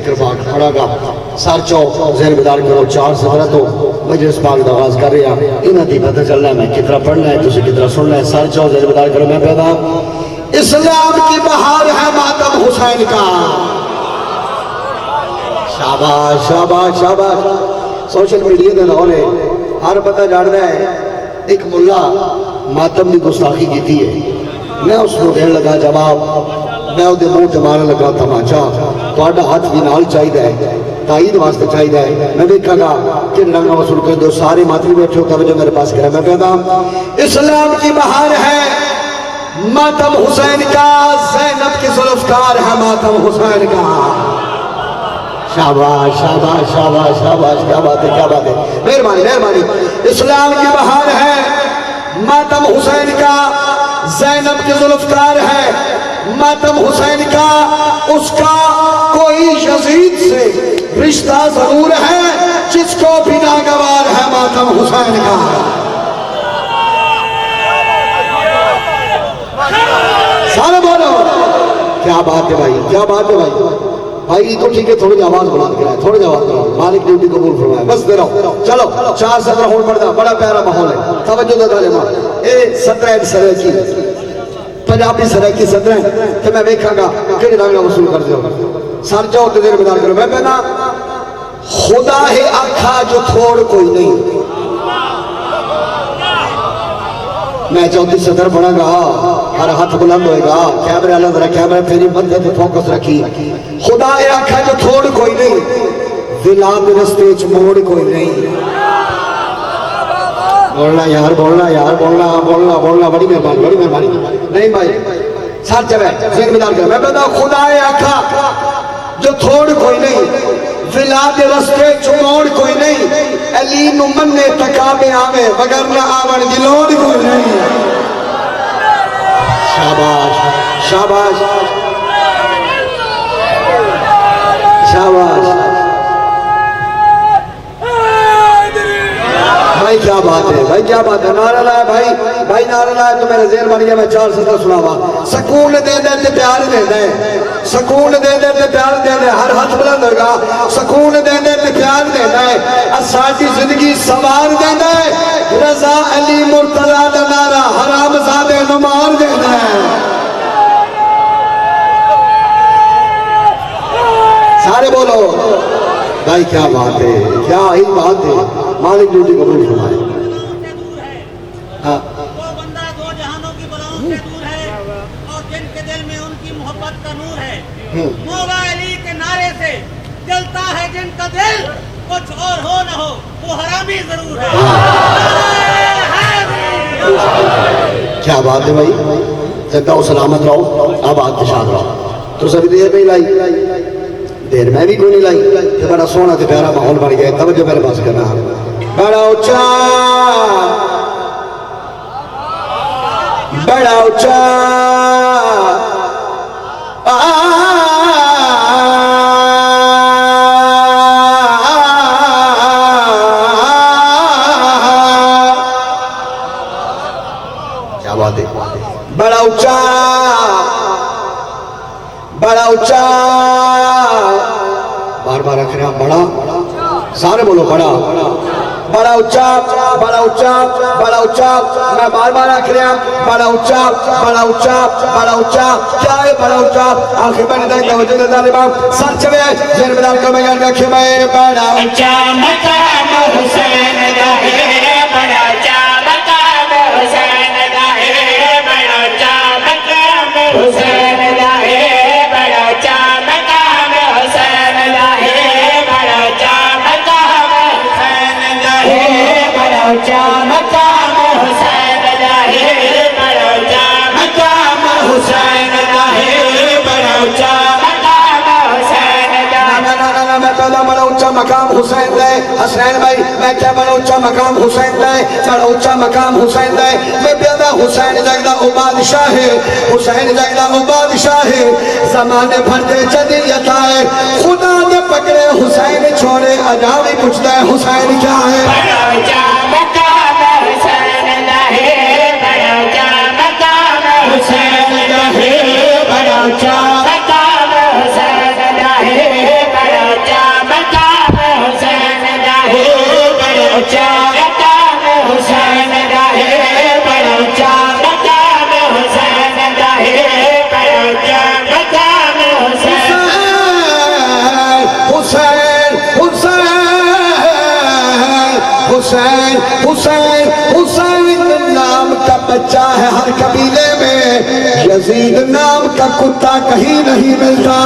जिक्र पाक पढ़ागा सर चौ ज़हन बेदार करो 4 सदरा तो मजलिस पाक का आगाज कर रहा इन्हां दी पता चलना है मैं कितना पढ़ना है तुझे कितना सुनना है सर चौ ज़हन बेदार करो मैं पैदा इस्लाम की बहार है मातम हुसैन का शाबाश शाबाश शाबाश सोशल मीडिया के दौर है हर बंदा जानता है एक मुल्ला मातम की गुस्ताखी की है मैं उसको देने लगा जवाब मैं उसके मुंह से मारन लगा तमाचा थोड़ा हाथ भी नाल चाहिए ताईद वास्ते चाहिए मैं देखा कि रंग वसूल कर दो सारे मातमी बैठे हो तवज्जो मेरे पास करा मैं कहता इस्लाम की बहार है मातम हुसैन का ज़ैनब की जुल्फ़कार है मातम हुसैन का शाबाश शाबाश शाबाश शाबाश क्या बात है मेहरबानी मेहरबानी इस्लाम की बहार है मातम हुसैन का ज़ैनब की जुल्फ़कार है मातम हुसैन का उसका कोई यजीद से रिश्ता जरूर है जिसको भी नागवार है मातम हुसैन का सारे बोलो क्या बात है भाई क्या बात है भाई तो ठीक है थोड़ी आवाज बढ़ा के थोड़ी आवाज बढ़ाओ मालिक ड्यूटी कबूल फरमाए बस दे रहा चलो 4 सदर होड़ पड़ता बड़ा प्यारा माहौल है तवज्जो दे तालिमा ए 17 सरे की पंजाबी सरे की 17 ते मैं देखांगा किहड़े रंग वसूल कर दो सर जाओ ते देर बेदार करो मैं कहना खुदा है आखा जो छोड़ कोई नहीं मैं 34 सदर बनागा हर हाथ बुलंद होएगा कैमरे वाला जरा कैमरा फेरी बंदे पे फोकस रखी खुदा ये आखा जो छोड़ कोई नहीं विलाद रस्ते च मोड़ कोई नहीं बोलना यार बोलना बड़ी मेहरबानी नहीं भाई सर चले जिम्मेदार कर मैं बता खुदा ये आखा जो छोड़ कोई नहीं विलाद रस्ते च मोड़ कोई नहीं अली नु मन्ने तकाबे आवे मगर न आवन दी लोड़ कोई नहीं शाबाश शाबाश शाबाश भाई क्या बात है नारा लाया भाई नारा लाया तो मेरे ज़हन बन गया मैं 4 सदर सुनावा सकून दे दे ते प्यार दे दे सकून दे दे ते प्यार दे दे हर हाथ बुलंद होगा सकून दे दे ते प्यार दे दे साडी जिंदगी सवार दे दे रजा अली मुर्तजा दा नारा हरामजादे नु मार दे दे सारे बोलो भाई क्या बात है क्या ही बात है मालिक ड्यूटी कबूल फरमाए हाँ वो बंदा 2 जहानों की बलाओं से दूर है और जिनके दिल में उनकी मोहब्बत का नूर है मौला अली के नारे से जलता है जिनका दिल कुछ और हो न हो वो हरामी जरूर है क्या बात है भाई जिंदा सलामत रहो आबाद शाद रहो तो सभी देर नहीं लाई देर मैं भी कोई नहीं लाई तो बड़ा सोहना तो प्यारा माहौल बन गया तवज्जो मेरे पास करना बड़ा ऊंचा क्या बात है बड़ा ऊंचा बार रख रहे बड़ा सारे बोलो बड़ा ऊंचा मैं बार रख रहा बड़ा ऊंचा क्या है बड़ा ऊंचा आखिर मैंने तवज्जो दे तालिबा सर चले जिम्मेदार को मैं रखे मैं बड़ा ऊंचा मकाम हुसैन दा है बड़ा ऊंचा मकाम हुसैन दा है बड़ा ऊंचा मकाम हुसैन दा है बड़ा ऊंचा मकाम हुसैन दा है बड़ा ऊंचा मकाम हुसैन दा है बड़ा ऊंचा मकाम हुसैन दा है बड़ा ऊंचा मकाम हुसैन दा है बड़ा ऊंचा मकाम हुसैन दा मैं पहला बड़ा ऊंचा मकाम हुसैन दे हसनैन भाई मैं क्या बड़ा ऊंचा मकाम हुसैन दे बड़ा ऊंचा मकाम हुसैन दे मैं प्यादा हुसैन जगदा ओ बादशाह है हुसैन जगदा ओ बादशाह है ज़माने भर दे जदीयत आए खुदा ने पकड़े हुसैन छोड़े अजावी पूछता है हुसैन क्या है बड़ा ऊंचा मकाम हुसैन दा है बड़ा ऊंचा मकाम हुसैन दा है बड़ा ऊंचा मकाम हुसैन दा है बड़ा हुसैन हुसैन नाम का बच्चा है हर कबीले में, यजीद नाम का कुत्ता कहीं नहीं मिलता।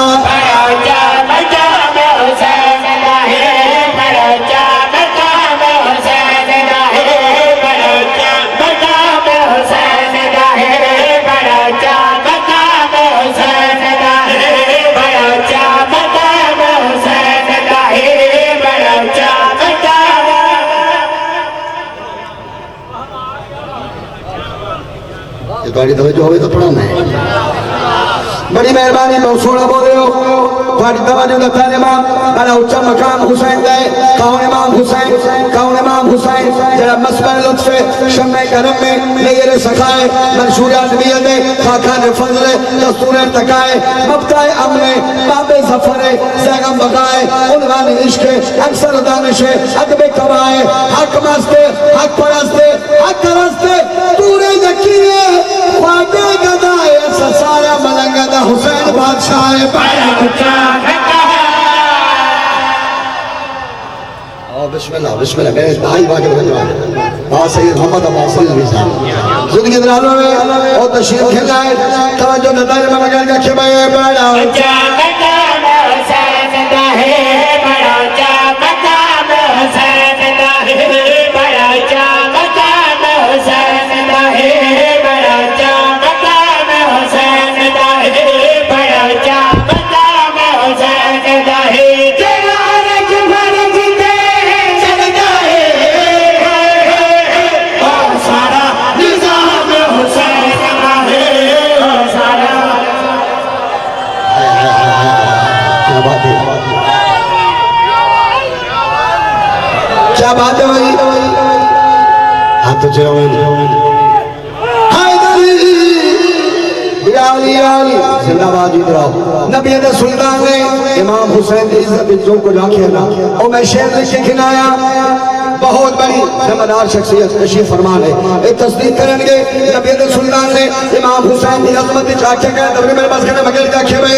तो जो तो पढ़ाना है, बड़ी मेहरबानी बहुत सोना बोल रहे हो। थोड़ी तवज्जो रखा इमाम बड़ा ऊंचा मकाम हुसैन दे। कौन इमाम हुसैन, कौन इमाम हुसैन जरा मस्बर लुत्फ शम्मे करम में नज़र सखाए, मंशूरात भी दे खाखान फजल दस्तूर तकाए, मबताए अमने बाबे ज़फरे ज़ैगम बगाए, उन्वान इश्क अक्सर दानिश अदब कमाए, हक मस्ते हक परस्ते हक रस्ते पूरे यकीने ख्वाबे गदाए, सारा मलंगदा हुसैन बादशाह बिस्मिल्लाह बिस्मिल्लाह मेरे भाई वाके बजवान सैयद मोहम्मद अब्बास जिंदगी दरालों में और तशरीफ खिलाए तवज्जो नज़र में मगर का खिबाए बड़ा क्या बात है भाई, हाँ तो चलो जिंदाबाद नबी सुल्तान ने इमाम हुसैन की इज्जत जो को रखे ना और मैं शेर लिख के खिलाया। बहुत बड़ी जमादार शख्सियत तशरीफ फरमान है, एक तस्दीक करेंगे नबी सुल्तान ने इमाम हुसैन की अजमत चाके का तबरी मेरे पास करने मगर का खेबे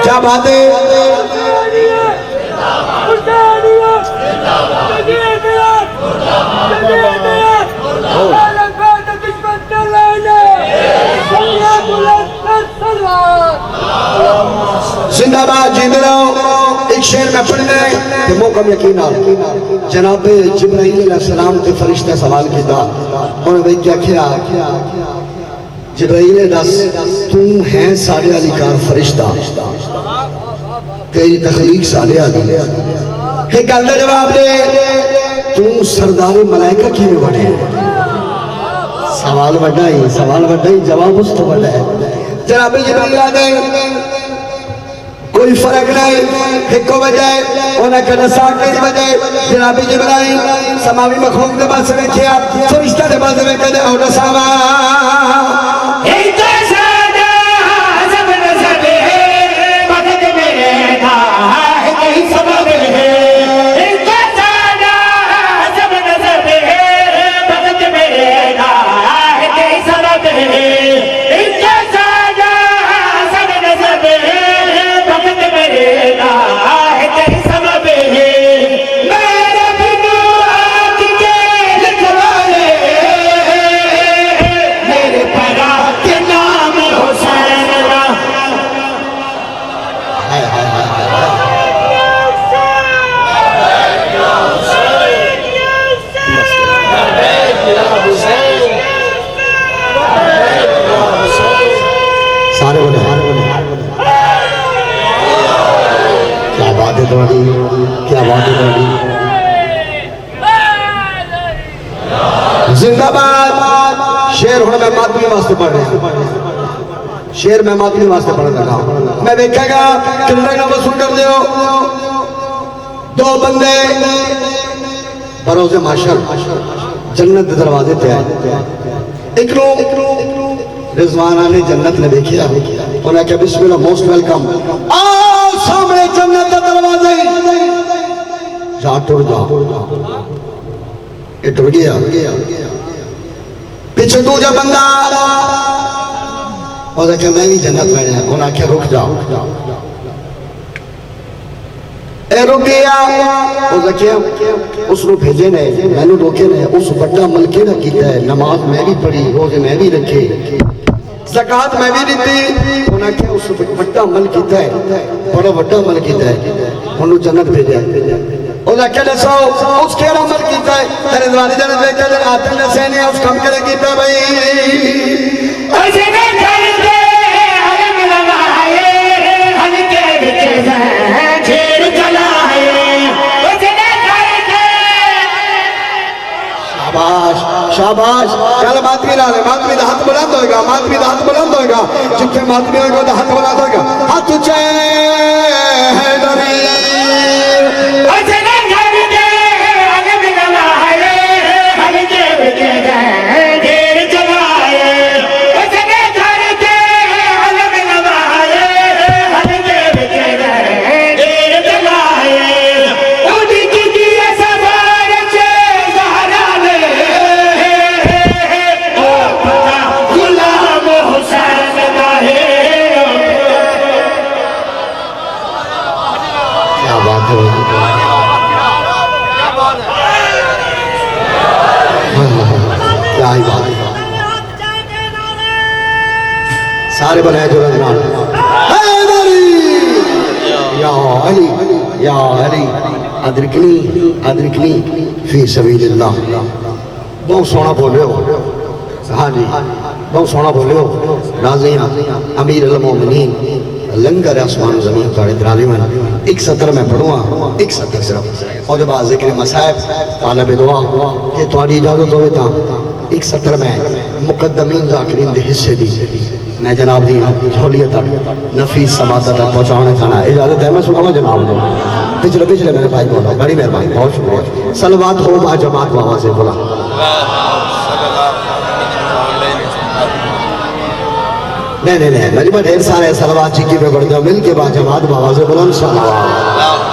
क्या बात है, जिंदाबाद जीते रहो। एक शेर में पढ़ने के मौका यकीन जनाब जिब्राइल अलैहिस्सलाम के फरिश्ते सवाल किया उन्होंने क्या किया, जिब्राइल दस तू है सारे अली कार फरिश्ता तेरी तखलीक सारे अली एक गल का जवाब दे तू सरदार मलाइका की में बने। सवाल बड़ा ही जवाब उस तो बड़ा है। जनाब जिब्राइल आदे कोई फर्क नहीं हिको बजाए उन्हें कदा साथ नहीं बजाए। जनाब जिब्राइल समावी मखलूक के पास देखिया फरिश्ता के पास में कदे और सामा क्या बात है जिंदाबाद। शेर हूं मैं मातमी वास्ते पढ़ रहा, शेर मैं मातमी वास्ते पढ़ लगा। मैं देखेगा कितने का वसूल कर दो दो बंदे बरोज़े माशर जन्नत के दरवाजे पे आए। एक रिजवाना ने जन्नत ने देखिया, उन्हें कहा बिस्मिल्लाह मोस्ट वेलकम। आओ सामने जन्नत का दरवाजा, जा टुर जा। ये टुर गया, पीछे दूजा बंदा आ रहा, और क्या मैं भी जन्नत में है। उन्हें आख्या रुक जाओ, ए रुक गया। उसको भेजे ने, मैनू रोके ने। उस बड़ा अमल केड़ा कीता है, नमाज मैं भी पढ़ी, रोजे मैं भी रखे, ज़कात मैं भी दी। उन्हें आख्या उस बड़ा अमल कीता है, बड़ा बड़ा अमल कीता है, उन्होंने जन्नत भेजा। उन्हें आख्या दसो उस केड़ा अमल कीता है, तेरे दरवाजे जन्नत भेजा तेरे आदम दसे ने उस काम केड़ा कीता भाई। शाबाश, चल मातमी ला ले, मातमी दा हाथ बुलंद होएगा, मातमी दा हाथ बुलंद होएगा, जिथे मातमी होएगा तो हाथ बुलंद होएगा। हाथ ऊंचे है नबी, सारे बनाए जो या अली अदरिकनी अदरिकनी फी सबीलिल्लाह। बहुत सोना बोले हो, हाँ जी बहुत सोना बोले हो। नाज़रीन अमीर अल मोमिनीन लंगर आसमान ज़मीन तारे दरालिमन। एक सत्र में पढ़ूँगा, एक सत्र सिर्फ, और जब ज़िक्र मसाइब तालब दुआ ये तुम्हारी इजाज़त होवे तो एक सत्र में मुकद्दमीन ज़ाकिरीन दे हिस्से दी मैं जनाब दी झोलियत तक नफीस समात तक पहुँचाने खाना इजाज़त है। मैं सुनावा जनाब दो पिछले पिछले मेरे भाई बोला, बड़ी मेहरबानी, बहुत शुक्रिया। सलवात हो बा जमात बाबा से बोला। नहीं नहीं नहीं मेरी बात ढेर सारे सलवात जी की में बढ़ जाओ, मिल के बाद जमात बाबा से बोला सलवात।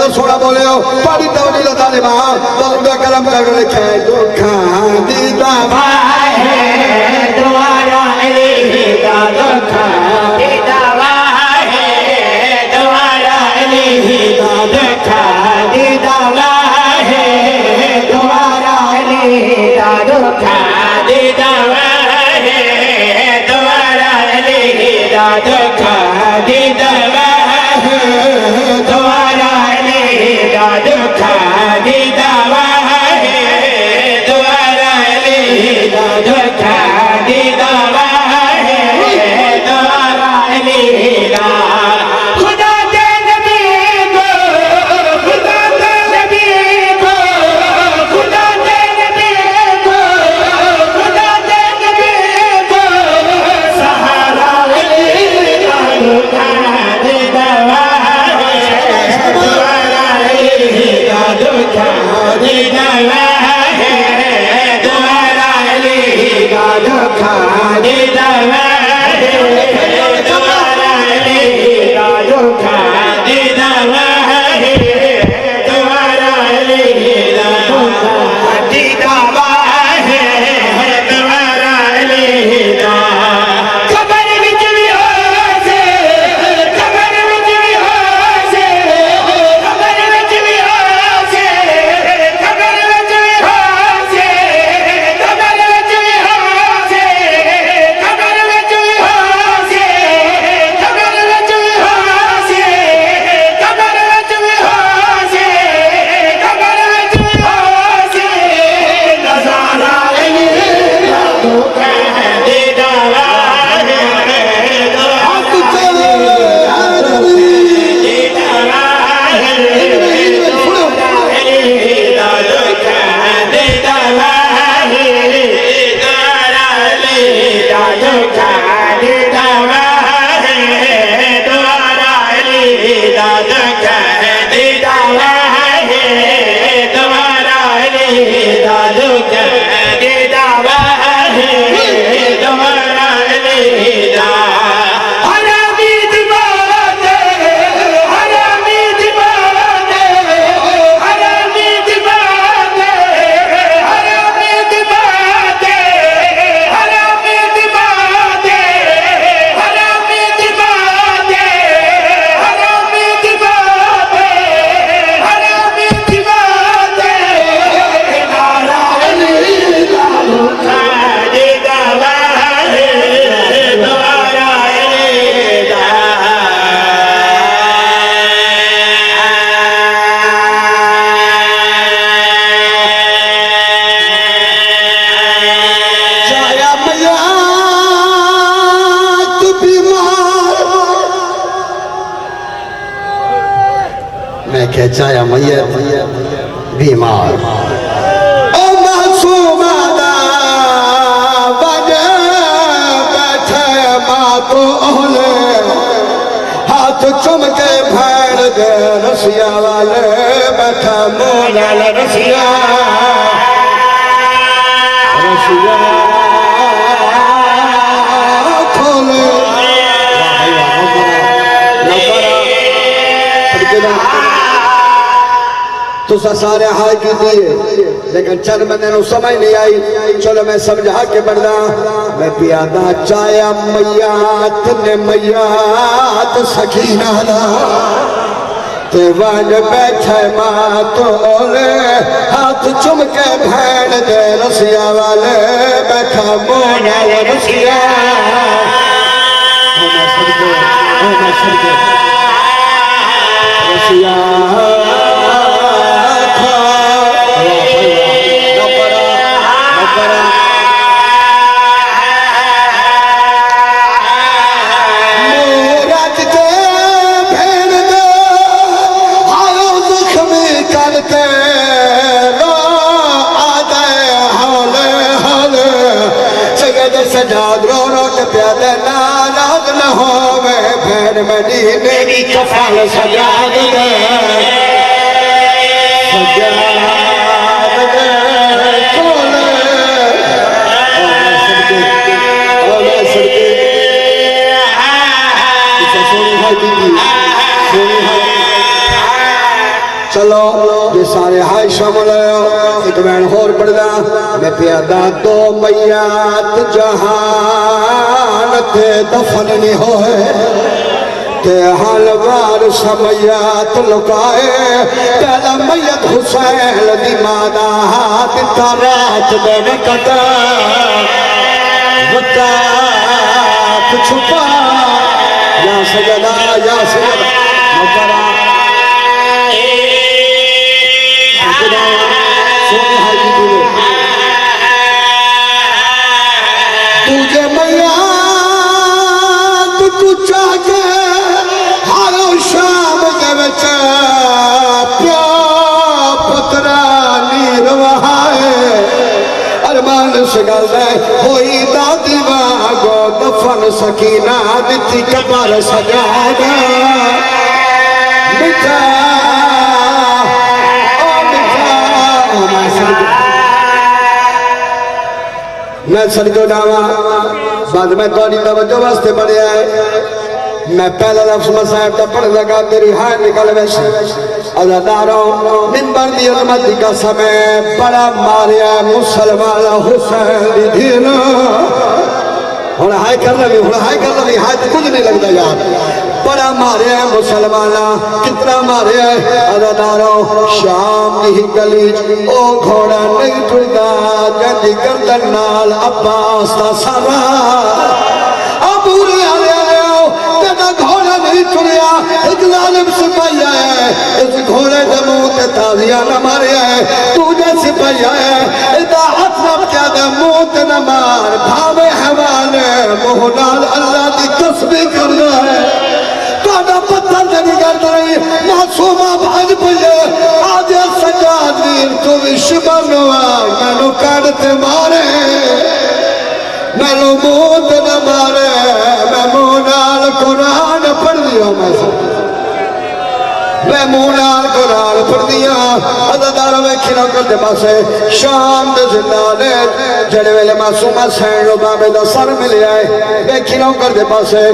सोना बोले हो पानी तवली लता ने मां बंदा कलम कर लिखे दुखा दी दवा है द्वारा अली का दुखा दी दवा है द्वारा अली का दुखा दी दवा है द्वारा अली का दुखा दी दवा है द्वारा दादो खादी दवा है द्वारा ले दादो खादी दवा है द्वारा ले दादो खादी दवा है द्वारा ले खुदा दे नबी को खुदा दे नबी को खुदा दे नबी को खुदा दे नबी को सहारा ले दादो खादी दवा है द्वारा ले दादो खादी दवा है द्वारा ले दादो खादी दवा है द्वारा ले दादो खादी दवा है द्वारा ले दादो खादी दवा है द्वारा ले खबर विच भी हो से खबर विच भी हो से खबर विच भी हो से खबर विच भी हो से खबर विच भी हो से खबर विच भी हो से खबर विच भी हो से खबर विच भी हो से खबर विच भी हो से नजारा दादो खादी दवा है हक चले दादो खादी दवा है द्वारा ले दादो खादी दवा है द्वारा ले दादो खादी दवा है द्वारा ले दादो खादी दवा है द्वारा ले हरामी दीवाने हरामी दीवाने हरामी दीवाने हरामी दीवाने हरामी दीवाने हरामी दीवाने हरामी दीवाने हरामी दीवाने नारा दादो खादी दवा है द्वारा ले चाया मैया तू बीमार मैं क्या चाया मैया बीमार ओ मासूमा दा बने बैठे माँ को ओले हाथ चुम के भैर दे रसिया वाले बैठा मोला रसिया रसिया खोले तुसा सारे हाय की दिए लेकिन चल मैंने समझ नहीं आई चलो मैं समझा के बढ़ा मैं पियादा चाया मैयात ने मैयात सखीना दा ते वन बैठे माँ तो ओले हाथ चुम के भैन दे रसिया वाले बैठा मोना रसिया रसिया रो रो के प्यादे नाराज न होवे भैन मदीने की कफाल सजा दे सजा दे कोले ओले सदके इसे सोनी भाई दीदी सोनी भाई चलो ये सारे हाय शामिल एक बैन होर पढ़दा मैं प्यादा तो मैयात जहान ते दफन नहीं होए ते हलवार समयात लुकाए तेरा मैयत हुसैन दी मादा हाथ रात में कटा छुपा या सजदा या सजदा मकरा सजदा सोनी हाय की तुझे मैया तू चाहे हारो शाम के बच प्या पुत्रा नीर वहाए अरमान सगल होई दादी वागो दफन सकीना दिती कबर सजागा मिठा ओ मिठा मैं सजदो डावा बाद में थोड़ी तवज्जो वास्ते पढ़िया है मैं पहला लफ्ज़ मसाहब का पढ़ लगा तेरी हाय निकल वैसे अज़ादारों मिंबर दी उम्मत का समय बड़ा मारिया मुसलमान हुसैन दीन हुण हाय कर लगी हाय तो कुछ नहीं लगता यार बड़ा मारिया मुसलमाना कितना मारिया अज़ादारों शाम की गली ओ घोड़ा नहीं टुरदा जंदी गर्दन नाल अब्बास दा सारा अबूरे घोड़ा नहीं चुनिया एक जालिम सिपाही है इस घोड़े के मुंह ते ताजिया न मारिया है तू जे सिपाही है इदा हाथ न क्या दे मुंह ते न मार भावे हवाले मुंह नाल अल्लाह दी तस्बीह करना है तोड़ा पत्थर नहीं करता नहीं मासूमा भाज पजे आज सजाद वीर तू विश्वनवा मैनू काटते मारे मैनू मुंह ते न मारे मैं मुंह नाल कुरान पढ़ दिया मैं मुंह नाल कुरान पढ़ दिया अज़ादारों में खिला करते पासे शाम दे जिंदाने जड़े वेले मासूमा सैन लो बाबे दा सर मिले आए मैं खिला करते पासे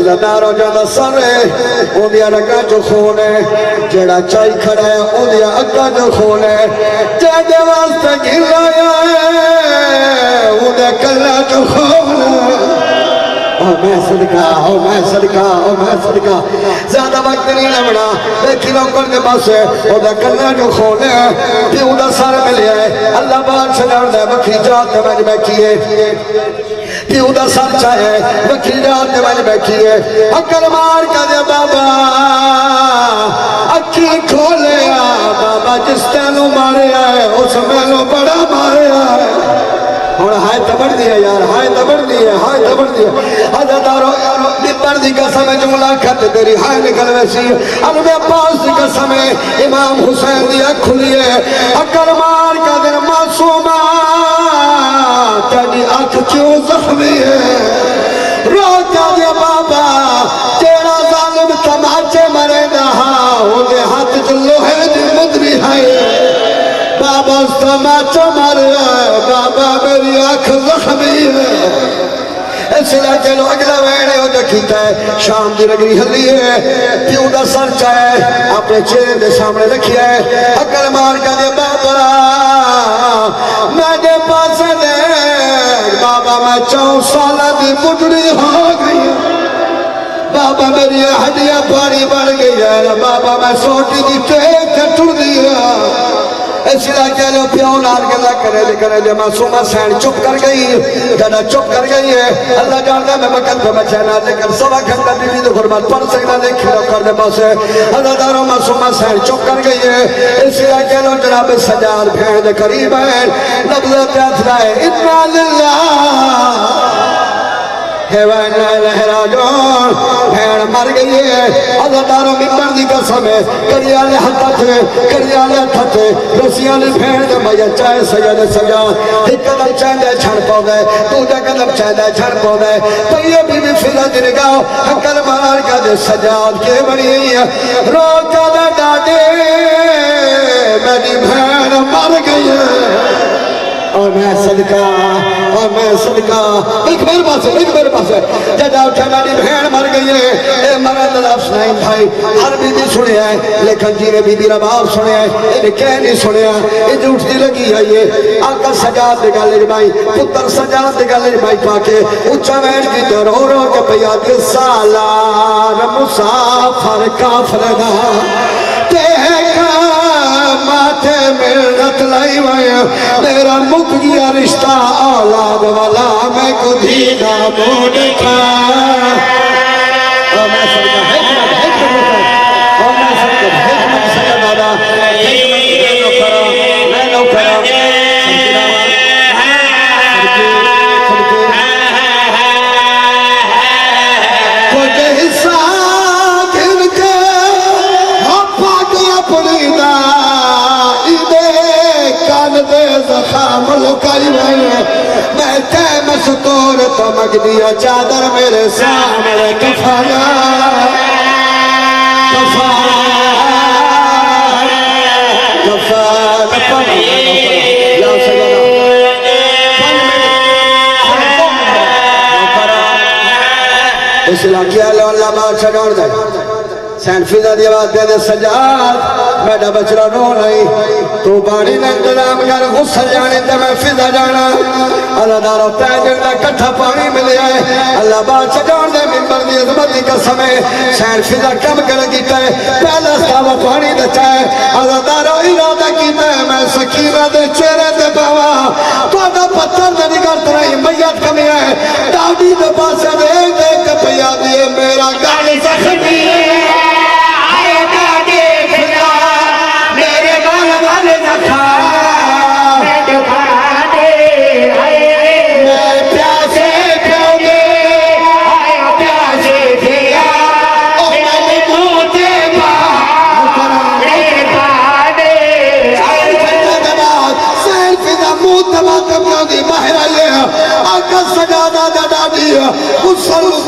अज़ादारों जादा सर है ओदिया रगा जो खून है जेड़ा चाई खड़ा है ओदिया अग्गा जो खून है जेदे वास्ते गिराया है ओदे कल्ला जो खून है मैं सदका ज्यादा वक्त नहीं लगना देखी नौकर के पास ओदा कन्ना जो खून है प्यू दा सर मिले अल्लाह बाद सजादा बखरी जात में बैठिए प्यू दा सर चाहे बखरी जात में बैठिए अकल मार का दे बाबा अखी खोले बाबा जिस तेनू मारे उस मैनू बड़ा मारे और हाय तबड़ दिया यार हाय तबड़ दिया अज़ादारों मिंबर दी कसम जुमला खत तेरी हाय निकल वैसी अल्लाह अब्बास दी कसम इमाम हुसैन दी अख खुली है अकल मार का दिन मासूमा तेरी अख क्यों जख्मी है रो जा दे बाबा तेरा जालिम तमाचे मरे ना ओदे हाथ च लोहे दी मुद्री है बाबा तमाचा मारे बाबा मेरी आँख जख्मी है इसलिए चलो अगला वेड़े हो जो कीता है शाम की नगरी हली है प्यू का सर चाहे अपने चेहरे के सामने रखिया है अकल मार का दे बाबा मेरे पास दे बाबा मैं 4 साल की बुढ़ी हो गई बाबा मेरी हड्डियां भारी बढ़ गई है बाबा मैं सोटी की टेक टुट दिया इसलिए कह लो प्यो नाल गल्ला करे दे मासूमा सैन चुप कर गई जरा चुप कर गई है अल्लाह जानता मैं वक्त पे बचाना लेकिन 1.25 घंटा बीवी तो गुरबात पढ़ सकता देखी लो कर दे पास अल्लाह मासूमा सैन चुप कर गई है इसलिए कह लो जनाब सजाद भेड़ दे करीब है लफ्ज़ प्यासा है इन्ना लिल्लाह भेड़ मर गई है अज़ादारों मिंबर दी कसम है करियाले हाथ थे रसियां ने भेड़ दे मैया चाहे सजद सजा एक कदम चाहे छड़ पावे दूजा कदम चाहे छड़ पावे पइयो बीबी फिजा दी निगाह हकल मार का दे सजाद के बनी है रो जादा डाडे मेरी भेड़ मर गई है और मैं सदका एक मेरे पास जदा उठा मेरी भेड़ मर गई है ए मरा लफ्ज़ नहीं भाई हर बीबी सुने है लेकिन जी ने बीबी रबाब सुने है इन्हें कह नहीं सुने ये झूठती लगी है ये आका सजाद दे गल भाई पुत्र सजाद दे गल भाई पाके उच्चा बैठ की तो रो के पिया के सालार मुसाफर काफिला माथे मिलत लाई मेरा मुक गया रिश्ता औलाद वाला मैं खुदी ना मोड़ का और मैं सबका हिकमत और मैं सबका हिकमत सैयद दादा मैं नौकरा कुछ हिस्सा गिन के हप्पा गया पुरीदा इदे कान दे जखाम लुकाई मैं मस्तूर तो मग दिया चादर मेरे सामने कफाया इस इलाके अल्लाह बादशाह डाल दे सैनफिजा दी आवाज दे सजाद मेरा बचड़ा रो नहीं तू पानी ने इंतजाम कर गुस्सा जाने ते मैं फिजा जाना अल्लाह दारो पैजन दा इकट्ठा पानी मिले अल्लाह बादशाह डाल दे मिंबर दी अजमत दी कसम है सैनफिजा कम कर कीता है पहला सावा पानी दचा है अल्लाह दारो इरादा कीता है मैं सकीना दे चेहरे ते पावा तोड़ा पत्थर दे निगर तरह मैयत कमी है दाऊदी दे पासे देख देख पिया दी मेरा गाल जख्मी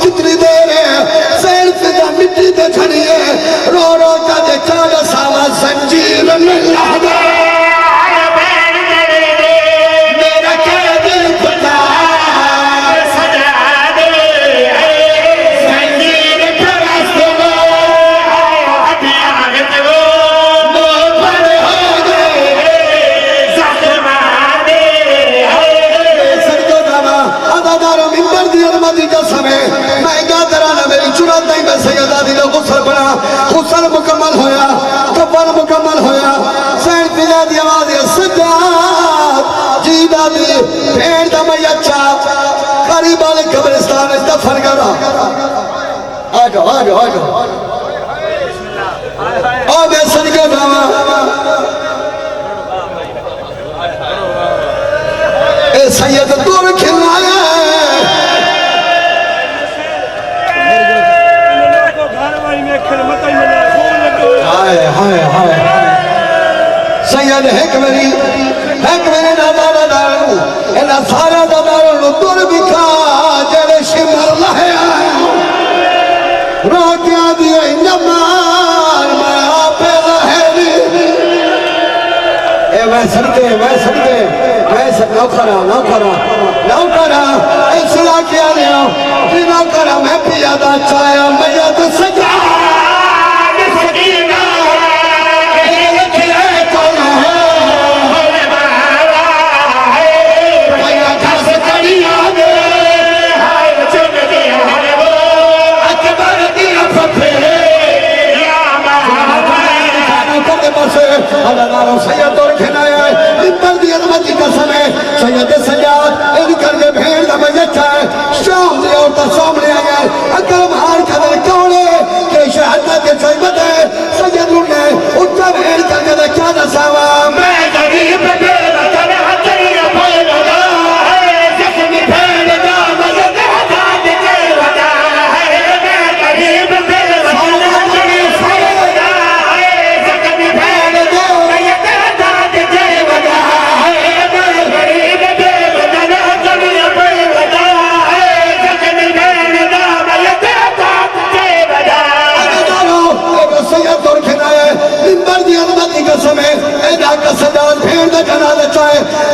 कितनी देर है सैर फिजा मिट्टी ते छड़ी है रो रो का देखा सावा संजीर मेरा क्या दिल खुदा सजा दे संजीर परस्त गुस्सा मुकम्मल होया कफन मुकम्मल होया सैन फिजा दी आवाज सजाद जी दादी भेड़ दा मैयत चा करीब वाले कब्रिस्तान में दफन करा आ जाओ ओ मैं सदके जावा ए सैयद दूर खिलाया सैयद है मेरे दादा दारू इन्हें सारा दादारों तुर बिखा जड़े शिमर लहया रोटियां दिए नमार मैं आपे लहरी ए मैं सदके नौकरा इस इलाके वाले नौकरा मैं पियादा चाया मैया तो सजा सैयद और खिलाया मिंबर दी अजमत की कसम है सैयद सजाद इन करके भेड़ दा मैयत है शाम दी औरत सामने आ गए अकरम हार खबर कौन है कि शहादत के सैयद है सैयद ने उठा भेड़ करके क्या दसावा मैं गरीब भेड़ करे हथरिया भय लगा है जख्मी भेड़ दा मजद हदाद के वदा है मैं गरीब भेड़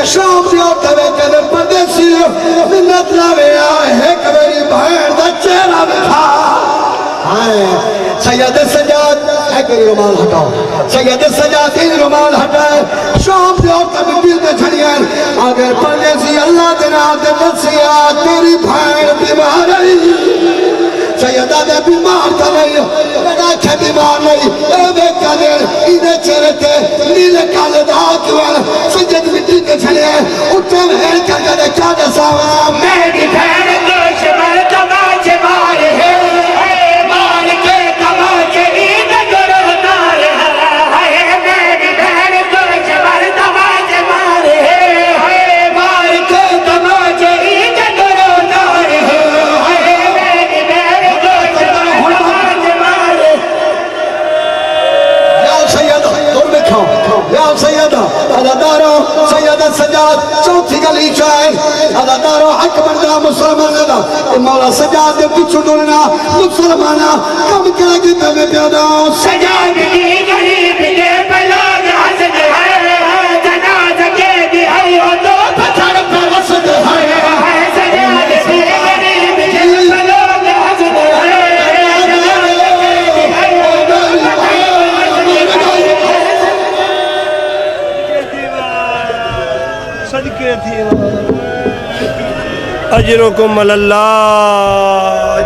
शाम दी औरत वेखे परदेसी मिन्नत लावे है कबरी भैन दा चेहरा दिखा हाय सैयद सजाद एक रुमाल हटाओ सैयद सजाद तीन रुमाल हटाए शाम दी औरत मिट्टी ते छड़िया अगर परदेसी अल्लाह दे नाम ते दसिया तेरी भैन बीमार है सैयदा दे बीमार था नहीं मेरा खे बीमार नहीं ए बेका दे इने चेहरे ते नीले काले दाग क्यों सैयद मिट्टी ते छड़े उठे भेड़ करके क्या दसावा मेरी भैन दोष मर कमा छे मार है सजाद चौथी गली चाहे अदादारो हक बंदा मुसलमान दा मौला सजाद दे पिछू डोलना मुसलमाना कम करा के तवे प्यादा सजाद की गरीब के बलोग हसद है जनाज के दिहाई हो तो पत्थर पर वसद है सजाद की गरीब के बलोग हसद है सदके थी अजरुकुम अल्लाह।